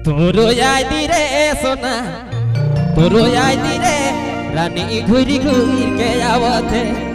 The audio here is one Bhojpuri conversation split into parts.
तोरो याद रे सोना तोरो याद रे रानी घुरी घुरी के आवत है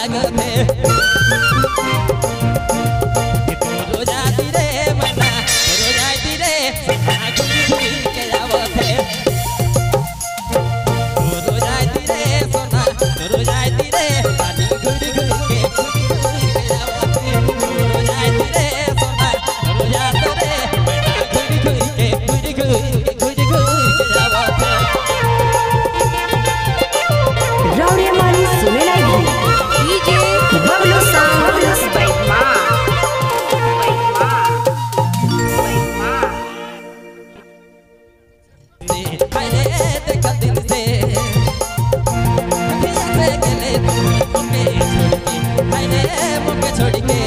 लागते तोरो जाती रे मना तोरो जाती रे सोना घुरी घुरी के आवते तोरो जाती रे सोना तोरो जाती रे रानी घुरी घुरी के आवते तोरो जाती रे सोना तोरो जाती रे मना घुरी घुरी के आवते राउरे मारी सुने लगी डीजे बबलू साउंड बाई मां छोड़ के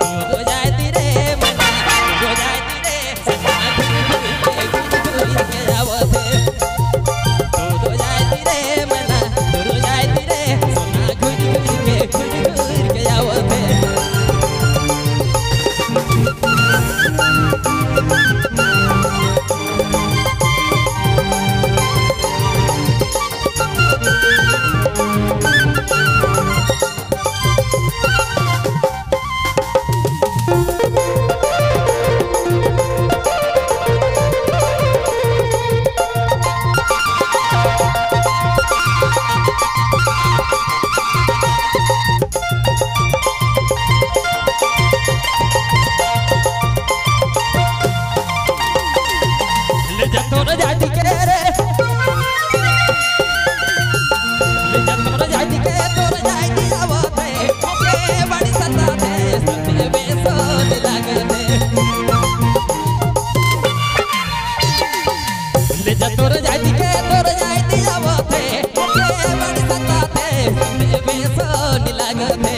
तोरो जाती रे मना तोरो जाती रे सोना घुरी घुरी के आवते तोरो जाती रे मना तोरो जाती रे सोना घुरी घुरी के आवते तोरो जाती के रे तोरो जाती के तोरो जाती आवते ओके बड़ी सताते सते बेसोन लागते ले जा तोरो जाती के तोरो जाती आवते ओके बड़ी सताते सते बेसोन लागते